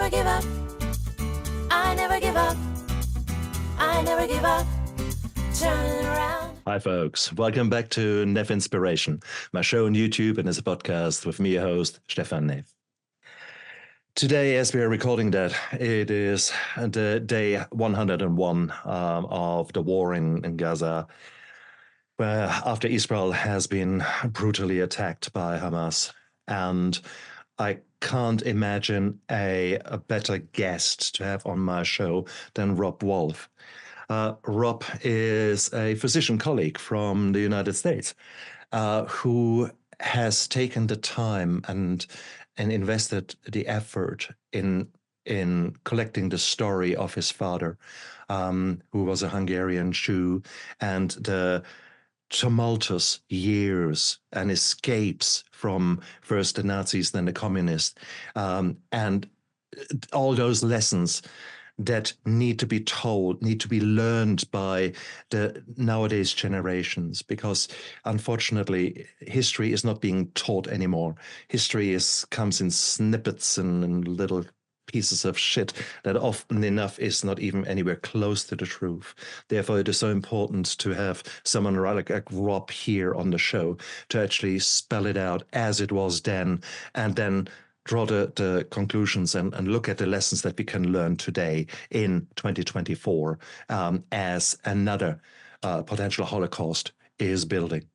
never give up. I never give up. I never give up. Turning around. Hi, folks. Welcome back to Neff Inspiration, my show on YouTube and as a podcast with me, your host, Stephan Neff. Today, as we are recording that, it is the day 101 of the war in Gaza, where after Israel has been brutally attacked by Hamas. And I can't imagine a better guest to have on my show than Rob Wolf. Rob is a physician colleague from the United States who has taken the time and invested the effort in collecting the story of his father, who was a Hungarian Jew, and the tumultuous years and escapes from first the Nazis, then the communists, and all those lessons that need to be told, need to be learned by the nowadays generations, because unfortunately history is not being taught anymore. History comes in snippets and little pieces of shit that often enough is not even anywhere close to the truth. Therefore, it is so important to have someone like Rob here on the show to actually spell it out as it was then, and then draw the conclusions and look at the lessons that we can learn today in 2024 as another potential Holocaust is building.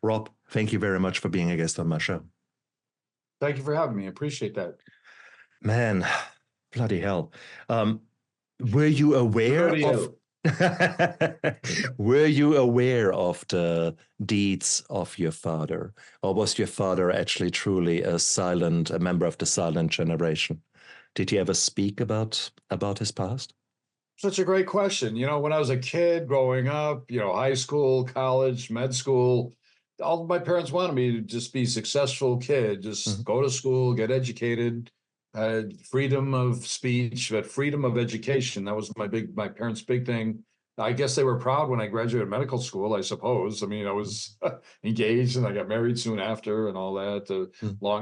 Rob, thank you very much for being a guest on my show. Thank you for having me. I appreciate that. Man, bloody hell. Were you aware of... Were you aware of the deeds of your father, or was your father actually truly a member of the silent generation? Did he ever speak about his past? Such a great question. You know, when I was a kid growing up, high school, college, med school, all my parents wanted me to just be a successful kid, just go to school, get educated, freedom of speech, but freedom of education. That was my parents' big thing. I guess they were proud when I graduated medical school, I suppose. I mean, I was engaged and I got married soon after and all that.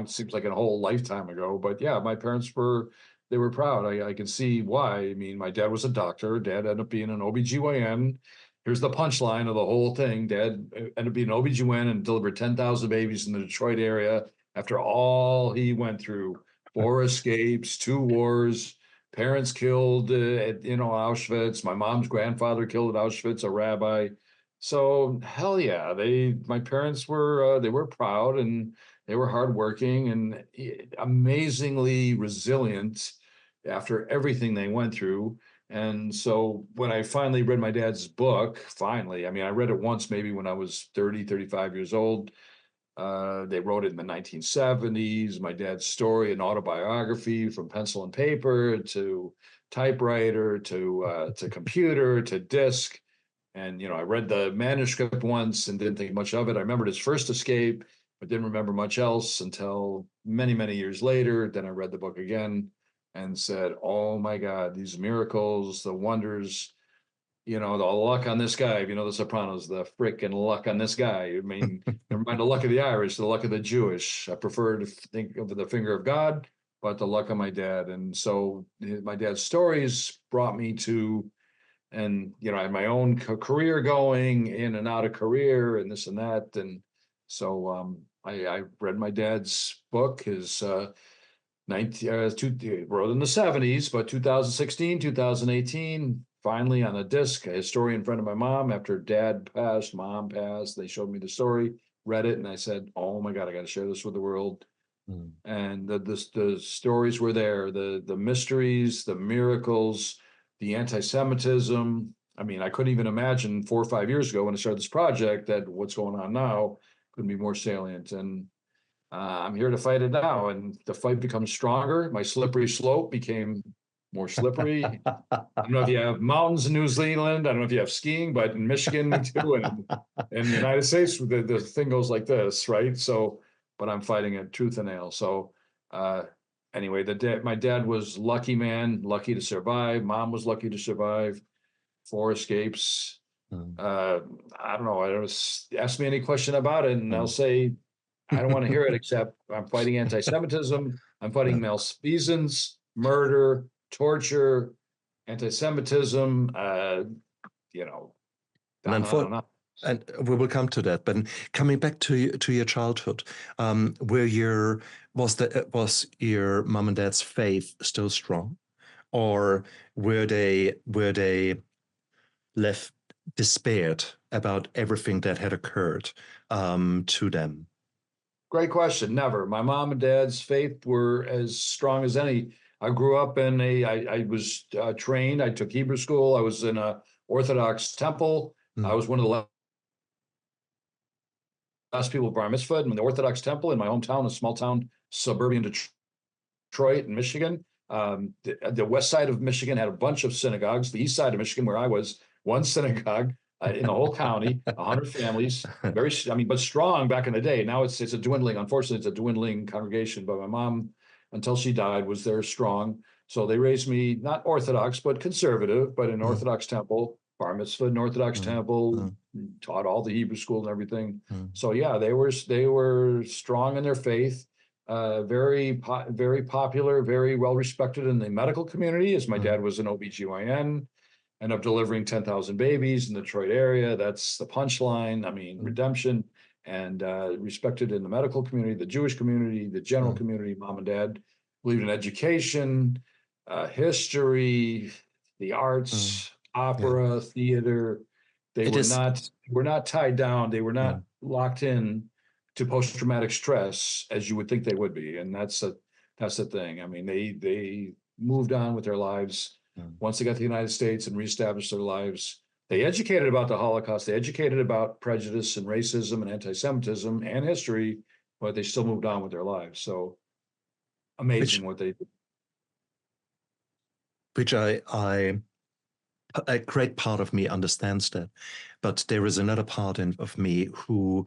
Seems like a whole lifetime ago. But yeah, my parents were proud. I can see why. I mean, my dad was a doctor. Dad ended up being an OBGYN. Here's the punchline of the whole thing. Dad ended up being an OBGYN and delivered 10,000 babies in the Detroit area after all he went through. 4 escapes, 2 wars, parents killed at Auschwitz. My mom's grandfather killed at Auschwitz, a rabbi. So hell yeah, my parents were they were proud and they were hardworking and amazingly resilient after everything they went through. And so when I finally read my dad's book, I read it once maybe when I was 30, 35 years old. They wrote it in the 1970s. My dad's story, an autobiography, from pencil and paper to typewriter to computer to disc. And I read the manuscript once and didn't think much of it. I remembered his first escape, but didn't remember much else until many, many years later. Then I read the book again and said, "Oh my God, these miracles, the wonders." The luck on this guy, The Sopranos, the frickin' luck on this guy. I mean, never mind the luck of the Irish, the luck of the Jewish. I prefer to think of the finger of God, but the luck of my dad. And so my dad's stories brought me to, and, I had my own career going in and out of career and this and that. And so I read my dad's book, his wrote in the 70s, but 2016, 2018, finally on a disc, a historian friend of my mom, after dad passed, mom passed, they showed me the story, read it, and I said, oh my God, I got to share this with the world. And the stories were there, the mysteries, the miracles, the antisemitism. I mean, I couldn't even imagine 4 or 5 years ago when I started this project that what's going on now couldn't be more salient. And I'm here to fight it now, and the fight becomes stronger. My slippery slope became more slippery. I don't know if you have mountains in New Zealand. I don't know if you have skiing, but in Michigan too, and in the United States, the thing goes like this, right? So, but I'm fighting it tooth and nail. So anyway, my dad was lucky man, lucky to survive. Mom was lucky to survive. 4 escapes. I don't know. Ask me any question about it, and I'll say, I don't want to hear it, except I'm fighting anti-Semitism. I'm fighting malfeasance. murder, torture, anti-Semitism, And on and on. And we will come to that. But coming back to your childhood, was your mom and dad's faith still strong, or were they left despaired about everything that had occurred to them? Great question. Never. My mom and dad's faith were as strong as any. I grew up in I was trained. I took Hebrew school. I was in a Orthodox temple. I was one of the last people bar mitzvah in the Orthodox temple in my hometown, a small town, suburban Detroit in Michigan. The west side of Michigan had a bunch of synagogues. The east side of Michigan, where I was, one synagogue in the whole county, 100 families. But strong back in the day. Now it's a dwindling. Unfortunately, it's a dwindling congregation. But my mom, until she died, was there strong. So they raised me not Orthodox, but conservative, but in Orthodox temple, bar mitzvah in Orthodox temple, taught all the Hebrew school and everything. So yeah, they were strong in their faith. Very popular, very well respected in the medical community, as my dad was an OBGYN, end up delivering 10,000 babies in the Detroit area. That's the punchline. I mean, redemption, and respected in the medical community, the Jewish community, the general community. Mom and dad believed in education, history, the arts, opera, theater. They were not tied down. They were not locked in to post-traumatic stress as you would think they would be. And that's the thing. I mean, they moved on with their lives once they got to the United States and reestablished their lives. They educated about the Holocaust. They educated about prejudice and racism and anti-Semitism and history, but they still moved on with their lives. So amazing what they did. Which a great part of me understands that, but there is another part of me who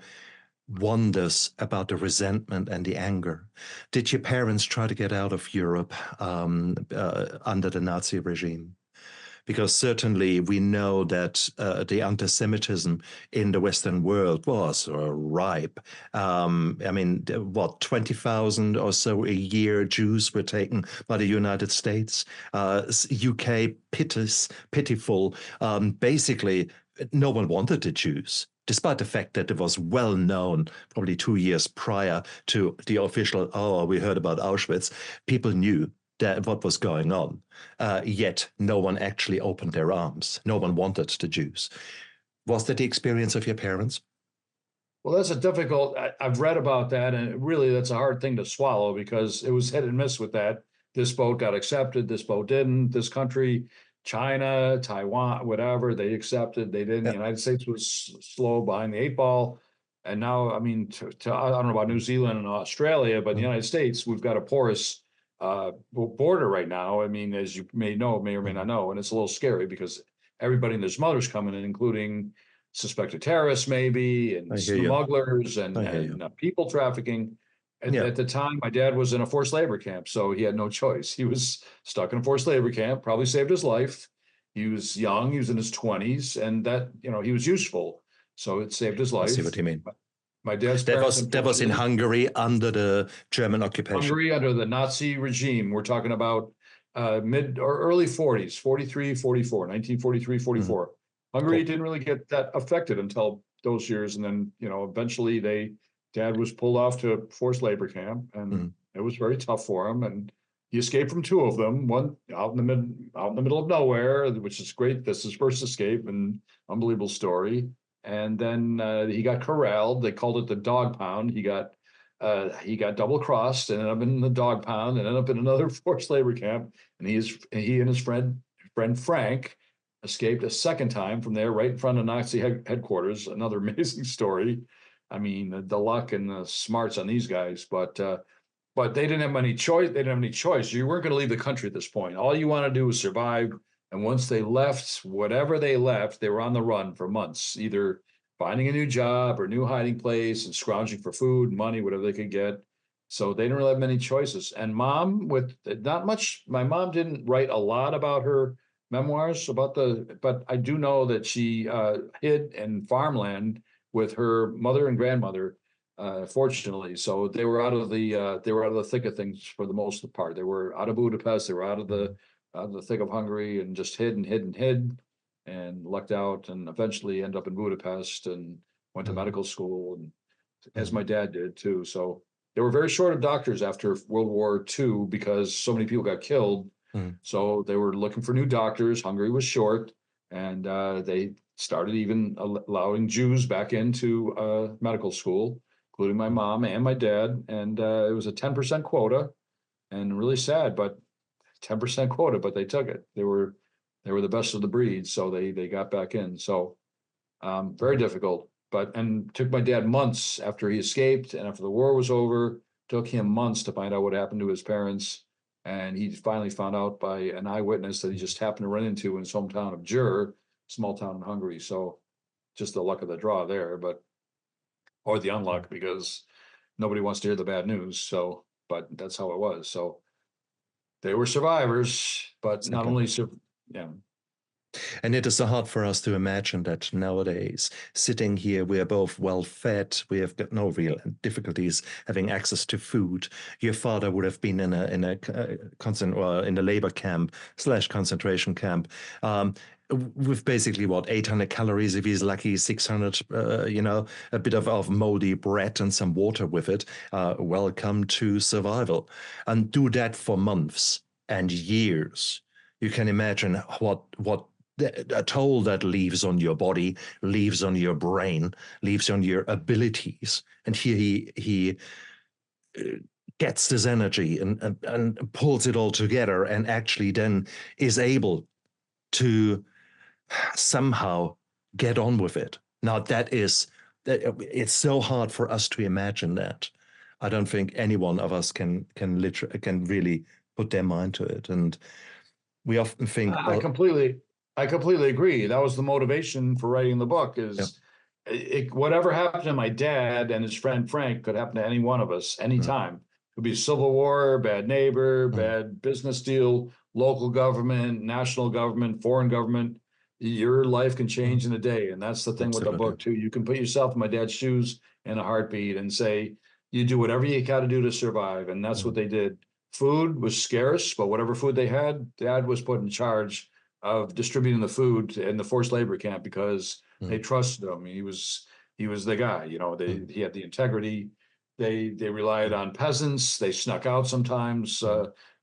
wonders about the resentment and the anger. Did your parents try to get out of Europe under the Nazi regime? Because certainly we know that the anti-Semitism in the Western world was ripe. 20,000 or so a year Jews were taken by the United States. UK pitiful. Basically, no one wanted the Jews, despite the fact that it was well known, probably 2 years prior to the official, we heard about Auschwitz, people knew that what was going on, yet no one actually opened their arms. No one wanted the Jews. Was that the experience of your parents? Well, that's I've read about that, and really that's a hard thing to swallow because it was hit and miss with that. This boat got accepted, this boat didn't. This country, China, Taiwan, whatever, they accepted, they didn't. The United States was slow behind the 8 ball. And now, I mean, I don't know about New Zealand and Australia, but in the United States, we've got a porous border right now. I mean, as you may or may not know, and it's a little scary because everybody and their mother's coming in, including suspected terrorists maybe, and smugglers and people trafficking. And at the time, my dad was in a forced labor camp, so he had no choice. He was stuck in a forced labor camp, probably saved his life. He was young, he was in his 20s, and that, he was useful. So it saved his life. I see what you mean. My dad's that was in Hungary under the German occupation. Hungary under the Nazi regime. We're talking about mid or early 40s, 43, 44, 1943, 44. Hungary didn't really get that affected until those years. And then, eventually dad was pulled off to a forced labor camp, and it was very tough for him. And he escaped from 2 of them, one out in the middle of nowhere, which is great. This is his first escape, and unbelievable story. And then he got corralled. They called it the dog pound. He got double crossed and ended up in the dog pound and ended up in another forced labor camp. And he and his friend Frank escaped a second time from there, right in front of Nazi headquarters. Another amazing story. I mean, the luck and the smarts on these guys, but they didn't have any choice. They didn't have any choice. You weren't going to leave the country at this point. All you want to do is survive. And once they left, whatever they left, they were on the run for months, either finding a new job or new hiding place and scrounging for food, money, whatever they could get. So they didn't really have many choices. And mom, with not much, my mom didn't write a lot about her memoirs but I do know that she hid in farmland with her mother and grandmother fortunately. So they were out of the thick of things for the most part. They were out of Budapest. They were out of the thick of Hungary, and just hid and hid and hid, and lucked out, and eventually ended up in Budapest and went to medical school, and as my dad did too. So they were very short of doctors after World War II because so many people got killed. So they were looking for new doctors. Hungary was short, and they started even allowing Jews back into medical school, including my mom and my dad. And it was a 10% quota, and really sad, but 10% quota, but they took it. They were the best of the breed, so they got back in. So very difficult, and took my dad months after he escaped, and after the war was over, took him months to find out what happened to his parents. And he finally found out by an eyewitness that he just happened to run into in his hometown of Jur, small town in Hungary. So just the luck of the draw there, or the unluck, because nobody wants to hear the bad news. So, but that's how it was. So they were survivors, but not only, yeah. And it is so hard for us to imagine that nowadays, sitting here, we are both well fed. We have got no real difficulties having access to food. Your father would have been in a labor camp / concentration camp. With basically 800 calories if he's lucky, 600, a bit of moldy bread and some water with it. Welcome to survival. And do that for months and years. You can imagine what a toll that leaves on your body, leaves on your brain, leaves on your abilities. And here he gets this energy and pulls it all together, and actually then is able to somehow get on with it. Now it's so hard for us to imagine that. I don't think any one of us can really put their mind to it. And we often think, I completely agree. That was the motivation for writing the book, is whatever happened to my dad and his friend Frank could happen to any one of us anytime. It could be civil war, bad neighbor, bad business deal, local government, national government, foreign government. Your life can change in a day. And that's the thing with the book too. You can put yourself in my dad's shoes in a heartbeat and say, you do whatever you got to do to survive. And that's what they did. Food was scarce, but whatever food they had, Dad was put in charge of distributing the food in the forced labor camp because they trusted him. He was the guy, he had the integrity. They relied on peasants. They snuck out sometimes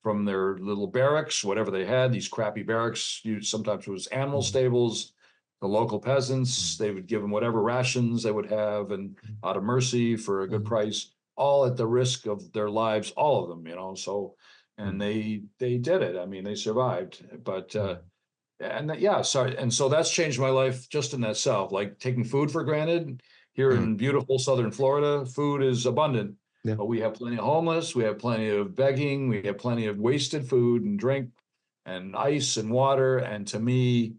from their little barracks, whatever they had, these crappy barracks. Sometimes it was animal stables. The local peasants, they would give them whatever rations they would have, and out of mercy for a good price, all at the risk of their lives, all of them, so, and they did it. I mean, they survived, but, so that's changed my life just in itself, like taking food for granted. Here in beautiful Southern Florida, food is abundant, but we have plenty of homeless, we have plenty of begging, we have plenty of wasted food and drink and ice and water. And to me,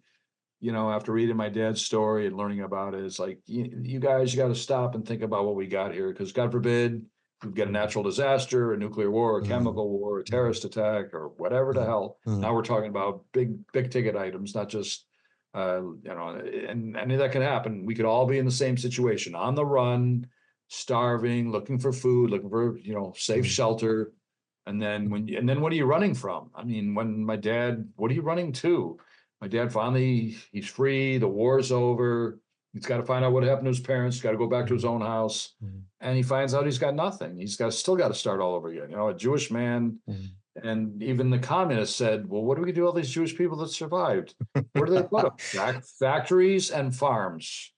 after reading my dad's story and learning about it, it's like, you guys, you got to stop and think about what we got here, because God forbid we get a natural disaster, a nuclear war, a chemical war, a terrorist attack, or whatever the hell. Now we're talking about big ticket items, not just, and any of that can happen. We could all be in the same situation, on the run, starving, looking for food, looking for, safe shelter. And then what are you running from? I mean, what are you running to? My dad finally, he's free. The war's over. He's got to find out what happened to his parents. Got to go back to his own house. And he finds out he's got nothing. He's still got to start all over again. A Jewish man. And even the communists said, well, what do we do with all these Jewish people that survived? Where do they put them? Factories and farms.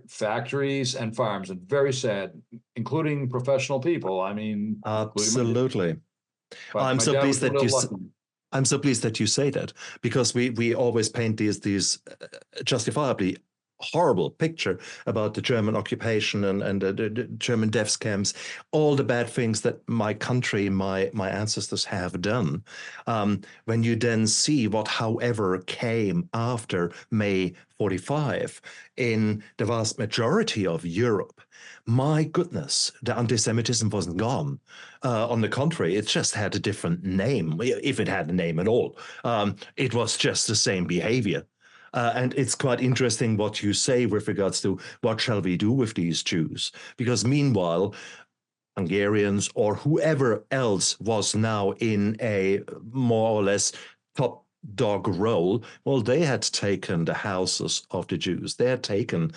Factories and farms. And very sad, including professional people. I mean, absolutely. I'm so pleased that you say that, because we always paint these justifiably horrible picture about the German occupation and the German death camps, all the bad things that my country, my ancestors have done. When you then see what, however, came after May 45 in the vast majority of Europe, my goodness, the anti-Semitism wasn't gone. On the contrary, it just had a different name, if it had a name at all. It was just the same behavior. And it's quite interesting what you say with regards to what shall we do with these Jews? Because meanwhile, Hungarians or whoever else was now in a more or less top dog role, well, they had taken the houses of the Jews. They had taken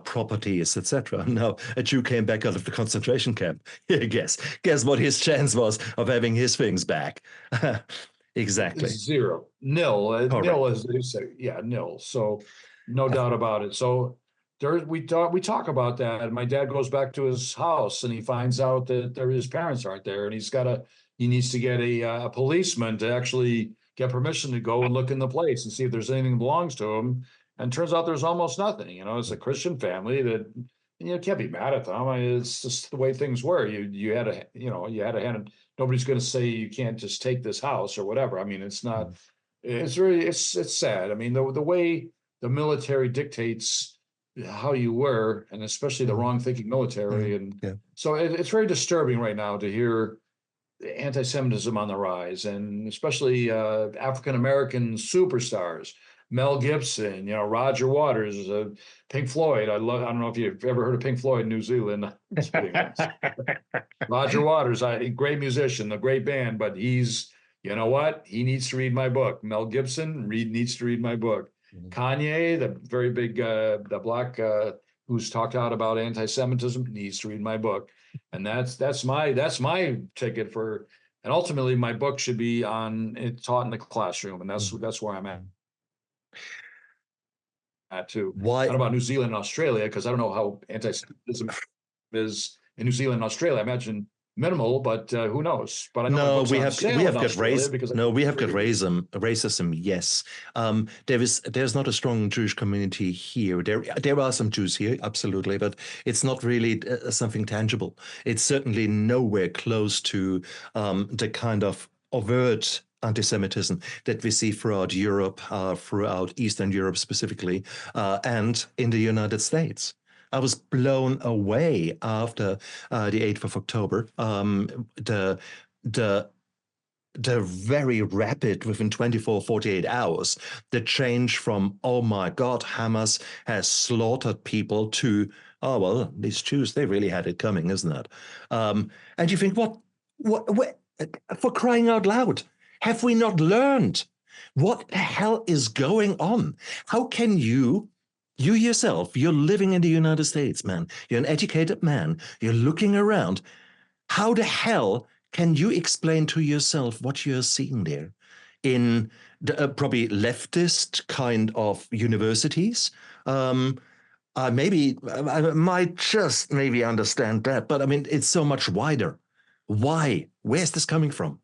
properties, etc. Now, a Jew came back out of the concentration camp. Guess what his chance was of having his things back? Exactly. Zero, nil, nil, as they say. Yeah, nil. So no doubt about it. So we talk about that. And my dad goes back to his house and he finds out that his parents aren't there, and he needs to get a policeman to actually get permission to go and look in the place and see if there's anything that belongs to him. And turns out there's almost nothing. It's a Christian family that can't be mad at them. It's just the way things were. You had to hand it. Nobody's going to say you can't just take this house or whatever. I mean, it's not. It's sad. I mean, the way the military dictates how you were, and especially the wrong-thinking military, and so it's very disturbing right now to hear anti-Semitism on the rise, and especially African American superstars. Mel Gibson, Roger Waters, Pink Floyd. I don't know if you've ever heard of Pink Floyd in New Zealand. Roger Waters, great musician, a great band, but he's, you know what? He needs to read my book. Mel Gibson needs to read my book. Kanye, the very big, the black who's talked out about anti-Semitism, needs to read my book. And that's my ticket for. And ultimately, my book should be taught in the classroom, and that's where I'm at. Too. Why? Not about New Zealand and Australia, because I don't know how anti-Semitism is in New Zealand and Australia. I imagine minimal, but who knows? But I know we have got racism. Yes, there's not a strong Jewish community here. There are some Jews here, absolutely, but it's not really something tangible. It's certainly nowhere close to the kind of overt anti-Semitism that we see throughout Europe, throughout Eastern Europe specifically, and in the United States. I was blown away after the 8th of October. The very rapid, within 24, 48 hours, the change from, oh my God, Hamas has slaughtered people to, oh, well, these Jews, they really had it coming, isn't it? And you think, what, for crying out loud, have we not learned? What the hell is going on? How can you yourself, you're living in the United States, man. You're an educated man. You're looking around. How the hell can you explain to yourself what you're seeing there in the, probably leftist kind of universities? I might just maybe understand that, but I mean, it's so much wider. Why? Where's this coming from?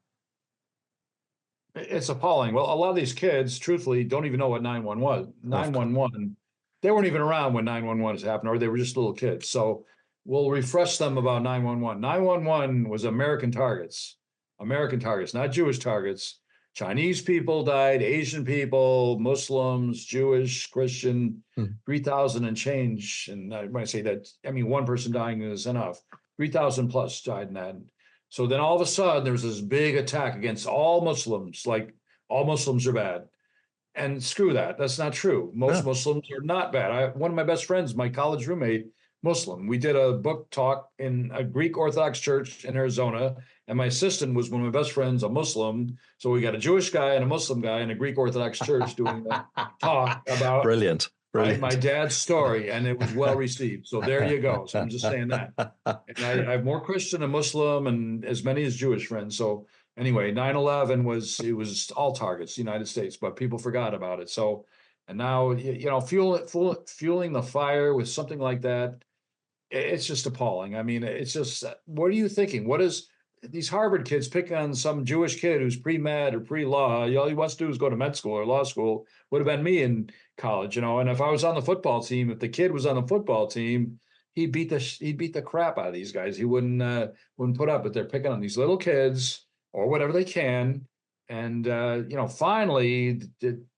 It's appalling. Well, a lot of these kids, truthfully, don't even know what 911 was. 911, they weren't even around when 911 was happening, or they were just little kids. So we'll refresh them about 911. 911 was American targets, not Jewish targets. Chinese people died, Asian people, Muslims, Jewish, Christian, 3,000 and change. And when I say that, I mean, one person dying is enough. 3,000 plus died in that. So then all of a sudden there was this big attack against all Muslims, like all Muslims are bad. And screw that. That's not true. Most Muslims are not bad. One of my best friends, my college roommate, Muslim. We did a book talk in a Greek Orthodox church in Arizona, and my assistant was one of my best friends, a Muslim. So we got a Jewish guy and a Muslim guy in a Greek Orthodox church doing a talk about Brilliant. my dad's story, and it was well received. So there you go. So I'm just saying that. And I have more Christian and Muslim and as many as Jewish friends. So anyway, 9/11 was all targets, the United States, but people forgot about it. So, and now, fueling the fire with something like that, it's just appalling. I mean, it's just, what are you thinking? What is these Harvard kids pick on some Jewish kid who's pre-med or pre-law? All he wants to do is go to med school or law school. Would have been me in college, and if I was on the football team, if the kid was on the football team, he'd beat the crap out of these guys. He wouldn't put up, but they're picking on these little kids or whatever they can. And, finally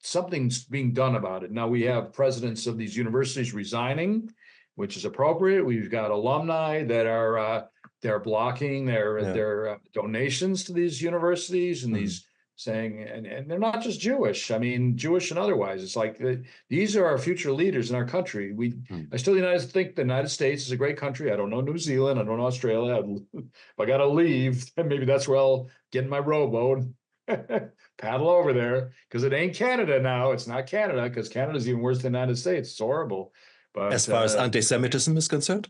something's being done about it. Now we have presidents of these universities resigning, which is appropriate. We've got alumni that are they're blocking their donations to these universities and these saying, and they're not just Jewish. I mean, Jewish and otherwise. It's like these are our future leaders in our country. I still think the United States is a great country. I don't know New Zealand. I don't know Australia. If I got to leave, then maybe that's where I'll get in my rowboat and paddle over there, because it ain't Canada now. It's not Canada, because Canada's even worse than the United States. It's horrible. But As far as anti-Semitism is concerned?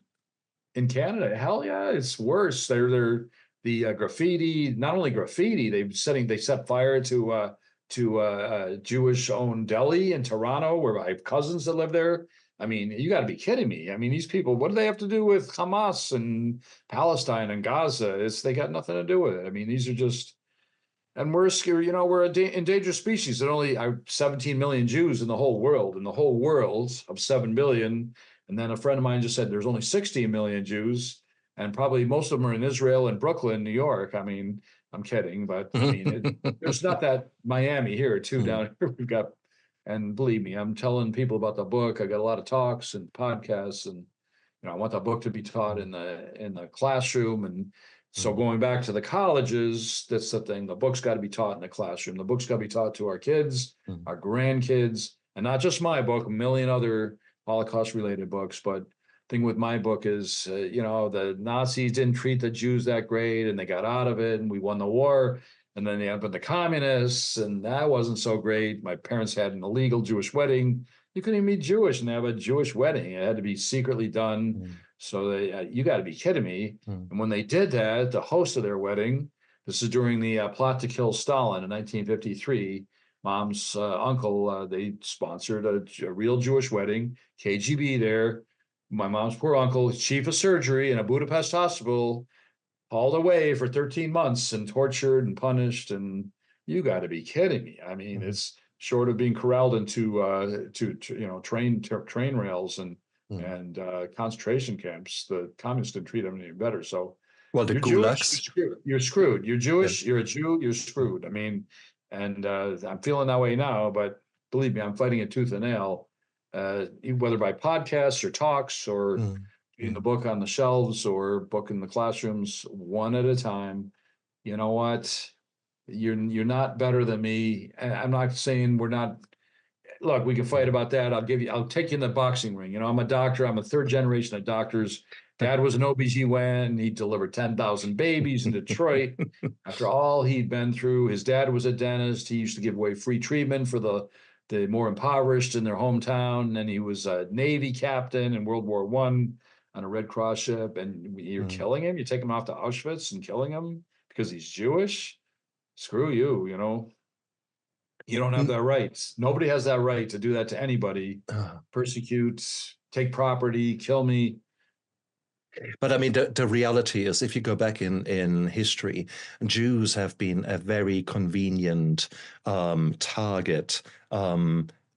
In Canada, hell yeah, it's worse. They're the graffiti, not only graffiti, they set fire to a Jewish-owned deli in Toronto, where I have cousins that live there. I mean, you got to be kidding me. I mean, these people, what do they have to do with Hamas and Palestine and Gaza? They got nothing to do with it. I mean, these are just, and we're scared, we're an endangered species. There only are 17 million Jews in the whole world, of 7 billion. And then a friend of mine just said there's only 16 million Jews, and probably most of them are in Israel and Brooklyn, New York. I mean, I'm kidding, but I mean, there's not that Miami here too. Down here we've got, and believe me, I'm telling people about the book. I got a lot of talks and podcasts, and I want the book to be taught in the classroom. And so going back to the colleges, that's the thing. The book's got to be taught in the classroom. The book's got to be taught to our kids, our grandkids, and not just my book, a million other Holocaust-related books. But thing with my book is, the Nazis didn't treat the Jews that great, and they got out of it, and we won the war. And then they happened the communists, and that wasn't so great. My parents had an illegal Jewish wedding. You couldn't even be Jewish and have a Jewish wedding. It had to be secretly done. So you got to be kidding me. And when they did that, the host of their wedding, this is during the plot to kill Stalin in 1953, Mom's uncle, they sponsored a real Jewish wedding, KGB there. My mom's poor uncle, chief of surgery in a Budapest hospital, hauled away for 13 months and tortured and punished. And you got to be kidding me. I mean, it's short of being corralled into train rails and concentration camps. The communists didn't treat them any better. So, well, the you're gulags. Jewish, you're screwed. You're Jewish, you're a Jew, you're screwed. I mean, and I'm feeling that way now, but believe me, I'm fighting it tooth and nail, whether by podcasts or talks or in the book on the shelves or book in the classrooms, one at a time. You know what? You're not better than me. And I'm not saying we're not. Look, we can fight about that. I'll take you in the boxing ring. I'm a doctor. I'm a third generation of doctors. Dad was an OBGYN. He delivered 10,000 babies in Detroit. After all he'd been through, his dad was a dentist. He used to give away free treatment for the more impoverished in their hometown. And then he was a Navy captain in World War I on a Red Cross ship. And you're killing him. You take him off to Auschwitz and killing him because he's Jewish. Screw you, You don't have that right. Nobody has that right to do that to anybody. Persecute, take property, kill me. But I mean, the reality is, if you go back in history, Jews have been a very convenient target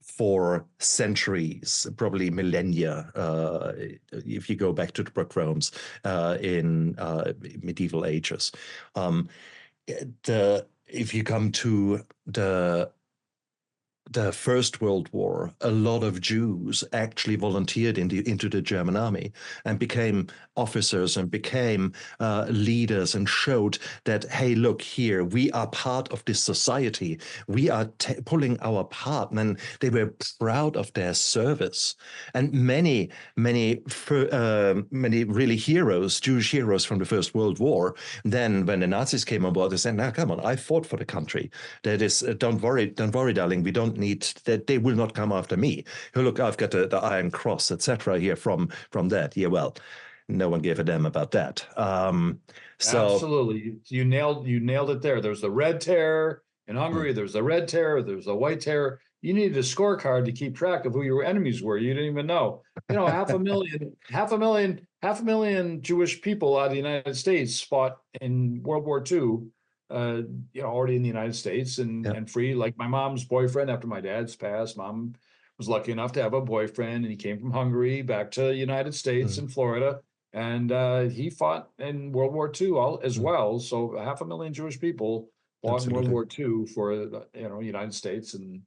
for centuries, probably millennia, if you go back to the pogroms in medieval ages. If you come to the First World War, a lot of Jews actually volunteered into the German army and became officers and became leaders and showed that, hey, look here, we are part of this society. We are pulling our part. And they were proud of their service. And many really heroes, Jewish heroes from the First World War, then when the Nazis came on board, they said, now, come on, I fought for the country. That is, don't worry, darling, we don't need that. They will not come after me. Oh, look, I've got the Iron Cross, etc. here from that. Yeah, well, no one gave a damn about that. So absolutely, you nailed it there. There's the Red Terror in Hungary. There's the Red Terror. There's the White Terror. You needed a scorecard to keep track of who your enemies were. You didn't even know. Half a million Jewish people out of the United States fought in World War II. Already in the United States and free. Like my mom's boyfriend, after my dad's passed, mom was lucky enough to have a boyfriend, and he came from Hungary back to the United States in Florida, and he fought in World War II as well. So 500,000 Jewish people fought in World War II for United States, and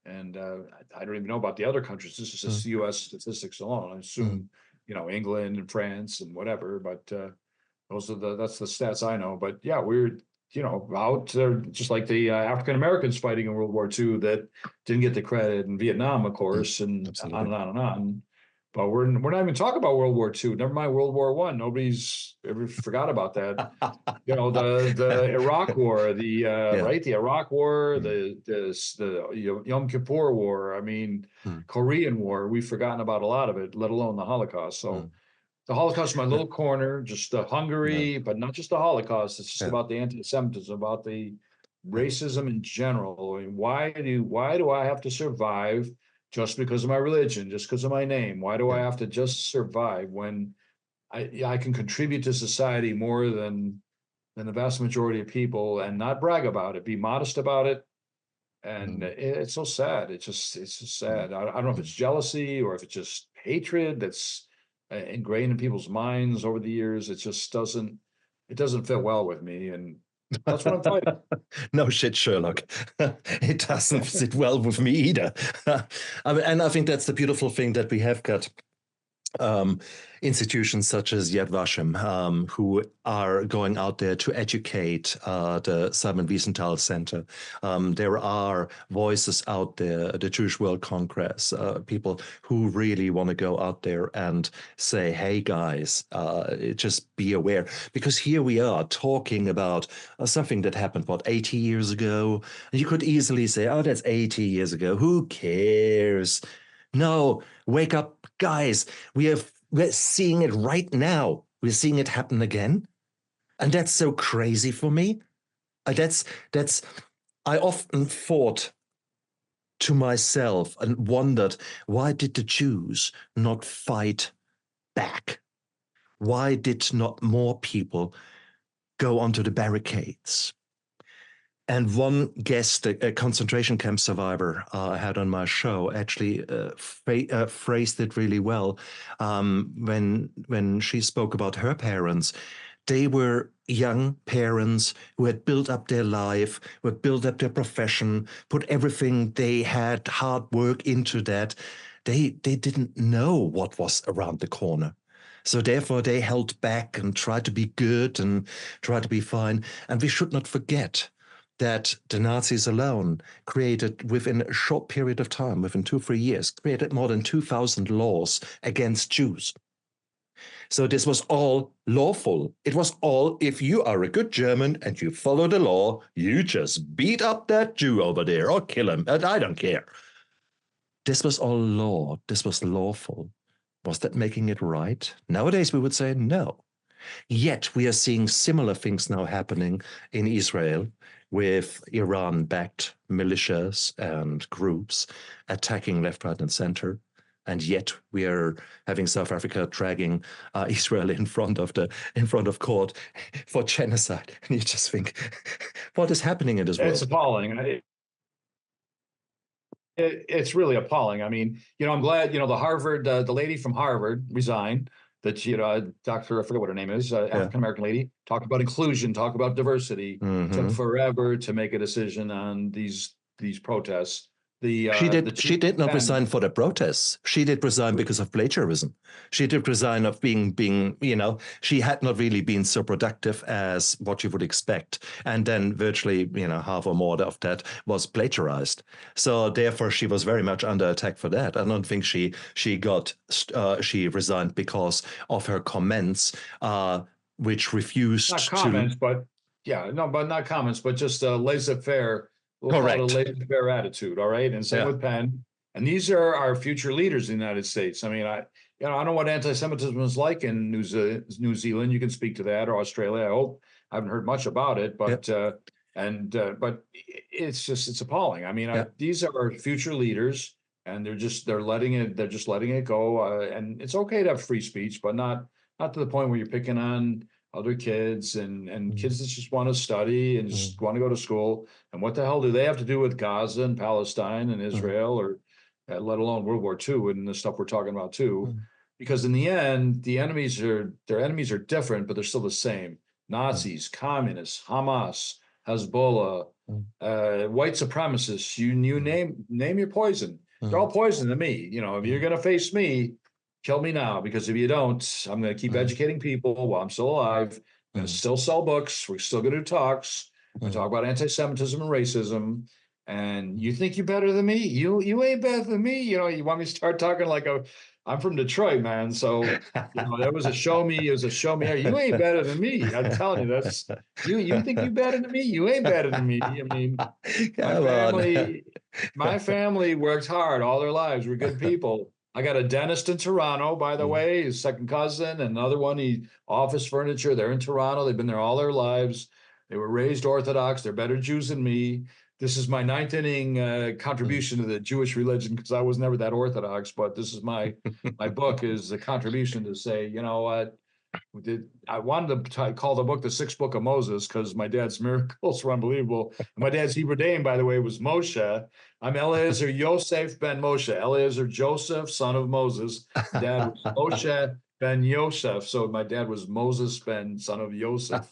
I don't even know about the other countries. This is just U.S. statistics alone. I assume England and France and whatever, but that's the stats I know. But yeah, out just like the African Americans fighting in World War II that didn't get the credit in Vietnam, of course, and Absolutely. on and on and on. But we're not even talking about World War II. Never mind World War I. Nobody's ever forgot about that. The Iraq War, right, the Iraq War, the Yom Kippur War. I mean, Korean War. We've forgotten about a lot of it, let alone the Holocaust. So the Holocaust is my little corner, just Hungary, but not just the Holocaust. It's just about the anti-Semitism, about the racism in general. I mean, why do I have to survive just because of my religion, just because of my name? Why do I have to just survive when I can contribute to society more than the vast majority of people, and not brag about it, be modest about it? And it's so sad. It's just sad. I don't know if it's jealousy or if it's just hatred that's ingrained in people's minds over the years. It just doesn't fit well with me, and that's what I'm fighting. No shit, Sherlock. It doesn't sit well with me either. And I think that's the beautiful thing, that we have got institutions such as Yad Vashem, who are going out there to educate the Simon Wiesenthal Center. There are voices out there, the Jewish World Congress, people who really want to go out there and say, hey guys, just be aware. Because here we are talking about something that happened, 80 years ago? And you could easily say, oh, that's 80 years ago. Who cares? No, wake up, guys. We're seeing it right now. We're seeing it happen again. And that's so crazy for me. I often thought to myself and wondered, why did the Jews not fight back? Why did not more people go onto the barricades? And one guest, a concentration camp survivor I had on my show, actually phrased it really well when she spoke about her parents. They were young parents who had built up their life, who had built up their profession, put everything they had, hard work into that. They didn't know what was around the corner. So therefore, they held back and tried to be good and tried to be fine. And we should not forget that the Nazis alone created, within a short period of time, within 2-3 years, created more than 2,000 laws against Jews. So this was all lawful. It was all, if you are a good German and you follow the law, you just beat up that Jew over there or kill him, and I don't care. This was all law. This was lawful. Was that making it right? Nowadays, we would say no. Yet we are seeing similar things now happening in Israel, with Iran-backed militias and groups attacking left, right, and center. And yet we are having South Africa dragging Israel in front of court for genocide. And you just think, what is happening in this world? It's appalling. It's really appalling. I mean, I'm glad, the Harvard, the lady from Harvard resigned. That, Dr. I forget what her name is, African-American lady, talked about inclusion, talked about diversity. Took forever to make a decision on these protests. She did not resign for the protests. She did resign because of plagiarism. She did resign of being, she had not really been so productive as what you would expect. And then virtually, half or more of that was plagiarized. So therefore, she was very much under attack for that. I don't think she resigned because of her comments, which refused not comments, but not comments, but just laissez-faire. Correct. A laissez-faire attitude, all right? And same with Penn. And these are our future leaders in the United States. I mean, I don't know what anti-Semitism is like in New Zealand. You can speak to that, or Australia. I hope. I haven't heard much about it, but but it's appalling. I mean, these are our future leaders, and they're letting it go. And it's okay to have free speech, but not to the point where you're picking on other kids and kids that just want to study and just want to go to school. And what the hell do they have to do with Gaza and Palestine and Israel, or let alone World War II and the stuff we're talking about too? Because in the end, their enemies are different, but they're still the same. Nazis, communists, Hamas, Hezbollah, white supremacists, you name your poison. They're all poison to me. If you're going to face me, kill me now, because if you don't, I'm going to keep educating people while I'm still alive. I'm going to still sell books. We're still going to do talks. We talk about anti-Semitism and racism. And you think you're better than me? You ain't better than me. You know, you want me to start talking like I'm from Detroit, man. So, that was a show me. It was a show me. You ain't better than me. I'm telling you, that's you think you better than me? You ain't better than me. I mean, my Come on. family worked hard all their lives. We're good people. I got a dentist in Toronto, by the way, his second cousin, and another one, office furniture. They're in Toronto. They've been there all their lives. They were raised Orthodox. They're better Jews than me. This is my ninth inning contribution to the Jewish religion, because I was never that Orthodox, but this is my book is a contribution to say, you know what, I wanted to call the book The Sixth Book of Moses, because my dad's miracles were unbelievable. My dad's Hebrew name, by the way, was Moshe. I'm Eliezer Yosef ben Moshe, Eliezer Joseph, son of Moses. Dad was Moshe ben Yosef. So my dad was Moses ben, son of Joseph.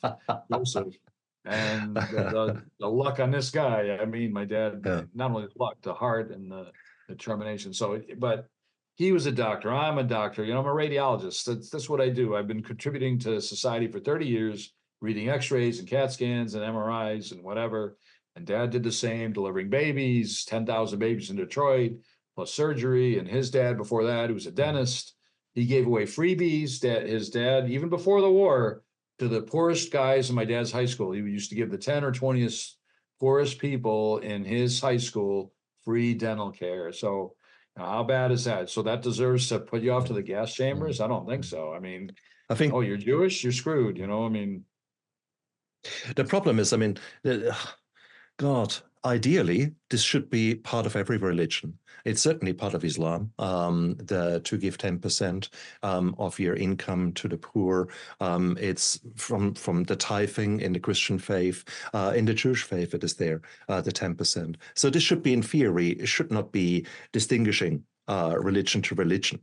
And the luck on this guy, I mean, my dad, not only the luck, the heart and the determination. But he was a doctor. I'm a doctor. I'm a radiologist. That's what I do. I've been contributing to society for 30 years, reading x-rays and CAT scans and MRIs and whatever. And Dad did the same, delivering babies, 10,000 babies in Detroit, plus surgery. And his dad, before that, he was a dentist. He gave away freebies. His dad, even before the war, to the poorest guys in my dad's high school. He used to give the 10 or 20th poorest people in his high school free dental care. So how bad is that? So that deserves to put you off to the gas chambers? I don't think so. I mean, I think, you're Jewish, you're screwed. I mean, the problem is, I mean, God, ideally, this should be part of every religion. It's certainly part of Islam, to give 10% of your income to the poor. It's from the tithing in the Christian faith. In the Jewish faith, it is there, the 10%. So this should be, in theory, it should not be distinguishing religion to religion.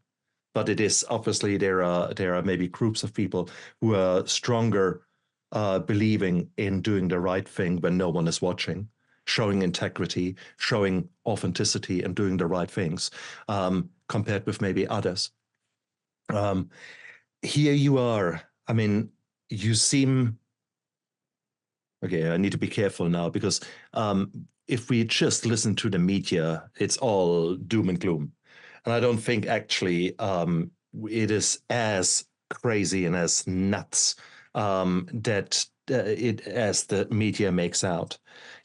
But it is, obviously, there are maybe groups of people who are stronger believing in doing the right thing when no one is watching, showing integrity, showing authenticity, and doing the right things, compared with maybe others. Here you are. I mean, you seem... Okay, I need to be careful now, because if we just listen to the media, it's all doom and gloom. And I don't think actually it is as crazy and as nuts that as the media makes out.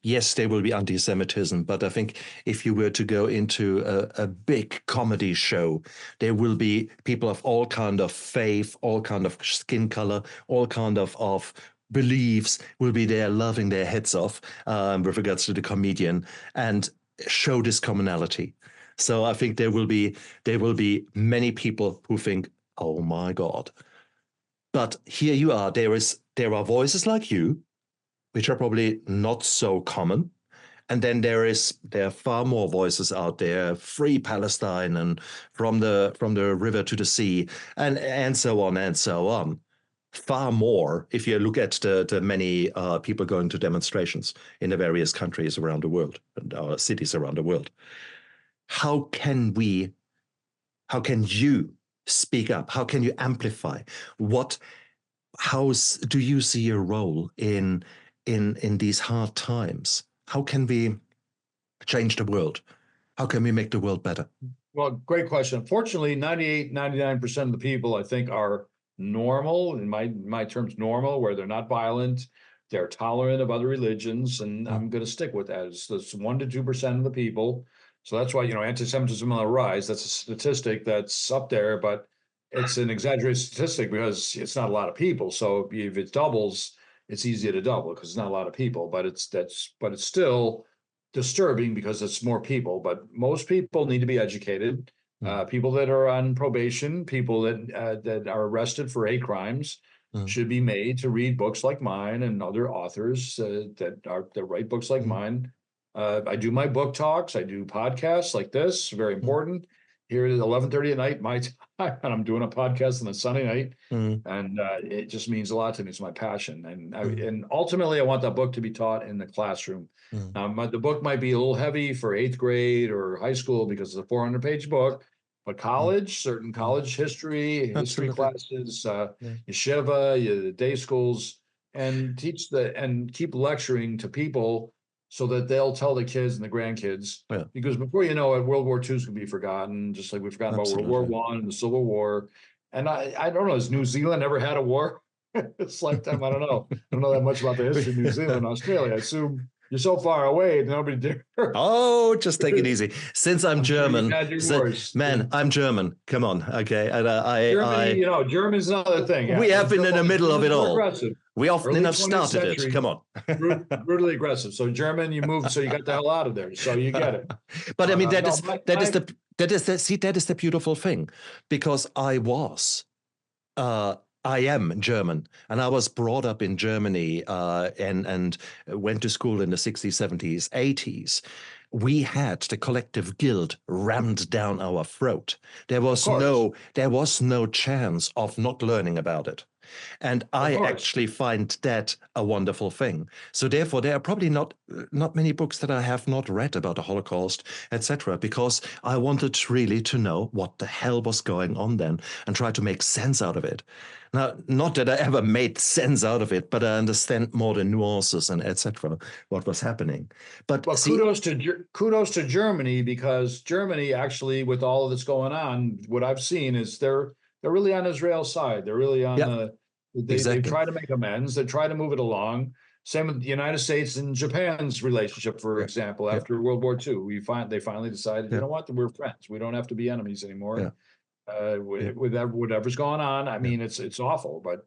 Yes, there will be anti-Semitism, but I think if you were to go into a big comedy show, there will be people of all kind of faith, all kind of skin color, all kind of beliefs will be there laughing their heads off with regards to the comedian and show this commonality. So I think there will be many people who think, oh my God. But here you are, there are voices like you, which are probably not so common. And then there are far more voices out there, free Palestine and from the river to the sea, and so on and so on. Far more if you look at the many people going to demonstrations in the various countries around the world and cities around the world. How can you speak up? How can you amplify? How do you see your role in these hard times? How can we change the world? How can we make the world better? Well, great question. Fortunately, 99% of the people, I think, are normal, in my terms, normal, where they're not violent, they're tolerant of other religions, and I'm going to stick with that. It's 1 to 2% of the people. So that's why, anti-Semitism on the rise. That's a statistic that's up there, but it's an exaggerated statistic because it's not a lot of people. So if it doubles, it's easy to double because it's not a lot of people. But it's still disturbing because it's more people. But most people need to be educated. People that are on probation, people that are arrested for hate crimes, should be made to read books like mine and other authors that write books like mine. I do my book talks. I do podcasts like this. Very important. Here at 11:30 at night, my time, and I'm doing a podcast on a Sunday night, and it just means a lot to me. It's my passion, and ultimately, I want that book to be taught in the classroom. The book might be a little heavy for 8th grade or high school because it's a 400-page book, but certain college history classes, yeshiva, the day schools, and keep lecturing to people so that they'll tell the kids and the grandkids. Yeah. Because before you know it, World War II is going to be forgotten, just like we forgot about World Absolutely. War I and the Civil War. And I don't know, has New Zealand ever had a war? It's lifetime. I don't know. I don't know that much about the history of New Zealand and Australia. I assume you're so far away, nobody did. Oh, just take it easy. Since I'm sure you've German, had your wars. man, I'm German. Come on, okay. And Germany, Germany's another thing. Yeah. we have been in the middle of it Germans were all. aggressive. We often Early enough 20th started it. century, Come on. brutally aggressive. So German, you moved, so you got the hell out of there. So you get it. But I mean, that no, is the beautiful thing, because I am German, and I was brought up in Germany, and went to school in the 60s, 70s, 80s. We had the collective guilt rammed down our throat. There was no chance of not learning about it. And I actually find that a wonderful thing. So therefore, there are probably not many books that I have not read about the Holocaust, etc., because I wanted really to know what the hell was going on then and try to make sense out of it. Now, not that I ever made sense out of it, but I understand more the nuances and etc., what was happening. But well, kudos to Germany, because Germany actually, with all of this going on, what I've seen is they're really on Israel's side. They're really on they try to make amends. They try to move it along. Same with the United States and Japan's relationship, for example, after World War II. They finally decided, you know what, we're friends. We don't have to be enemies anymore. With whatever's going on. I mean, it's awful, but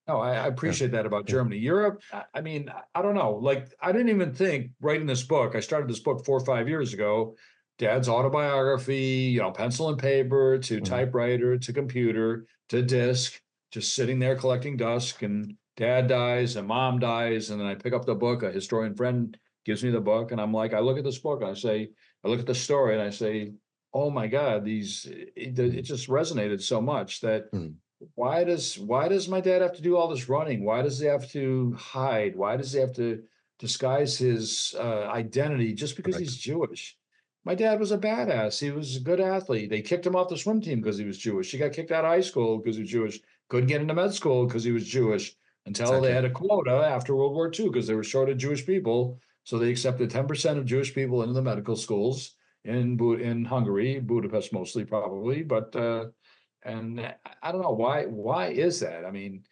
no, I appreciate that about Germany. Europe, I mean, I don't know. Like, I didn't even think writing this book. I started this book 4 or 5 years ago. Dad's autobiography, pencil and paper to typewriter to computer to disc, just sitting there collecting dust. And Dad dies and Mom dies, and then I pick up the book. A historian friend gives me the book, and I'm like, I look at this book, and I look at the story, and I say, oh my God, it just resonated so much that why does my dad have to do all this running? Why does he have to hide? Why does he have to disguise his identity just because he's Jewish? My dad was a badass. He was a good athlete. They kicked him off the swim team because he was Jewish. He got kicked out of high school because he was Jewish. Couldn't get into med school because he was Jewish until they had a quota after World War II because they were short of Jewish people. So they accepted 10% of Jewish people into the medical schools in Hungary, Budapest mostly probably. But and I don't know why is that? I mean,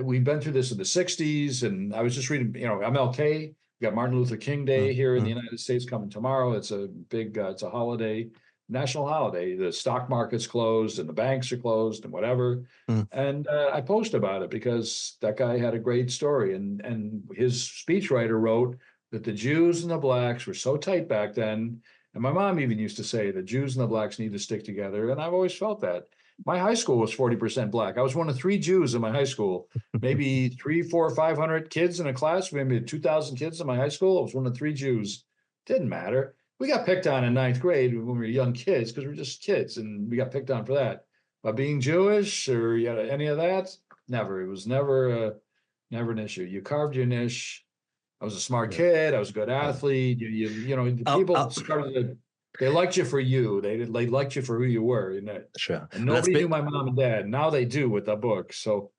we've been through this in the 60s, and I was just reading, MLK. We got Martin Luther King Day here in the United States coming tomorrow. It's a big, it's a holiday, national holiday. The stock market's closed and the banks are closed and whatever. And I post about it because that guy had a great story. And his speechwriter wrote that the Jews and the blacks were so tight back then. And my mom even used to say the Jews and the blacks need to stick together. And I've always felt that. My high school was 40% black. I was one of 3 Jews in my high school, maybe 300, 400, 500 kids in a class, maybe 2,000 kids in my high school. I was one of 3 Jews. Didn't matter. We got picked on in 9th grade when we were young kids because we were just kids, and we got picked on for that. But being Jewish or any of that, never. It was never an issue. You carved your niche. I was a smart kid. I was a good athlete. People started to. They liked you for you. They liked you for who you were. Sure. And nobody knew my mom and dad. Now they do with the book. So,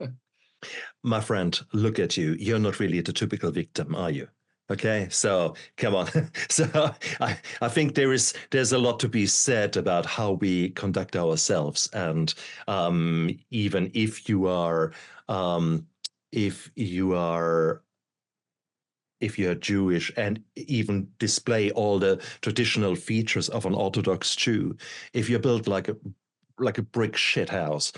my friend, look at you. You're not really the typical victim, are you? Okay, so come on. So I think there's a lot to be said about how we conduct ourselves, and even if you are Jewish and even display all the traditional features of an Orthodox Jew, if you're built like a brick shit house,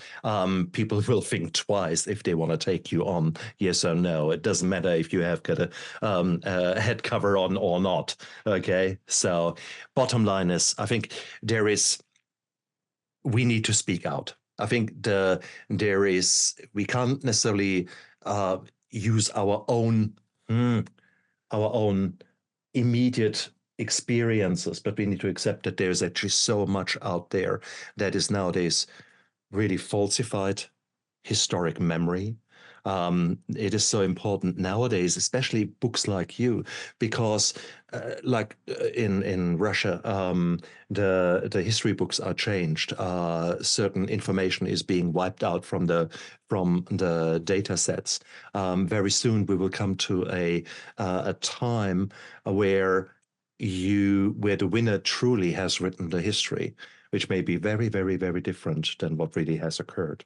people will think twice if they want to take you on, yes or no. It doesn't matter if you have got a head cover on or not. Okay, so bottom line is, I think we need to speak out. I think we can't necessarily use our own immediate experiences, but we need to accept that there's actually so much out there that is nowadays really falsified historic memory, It is so important nowadays, especially books like you, because in Russia, the history books are changed. Certain information is being wiped out from the data sets. Very soon we will come to a time where the winner truly has written the history, which may be very, very, very different than what really has occurred.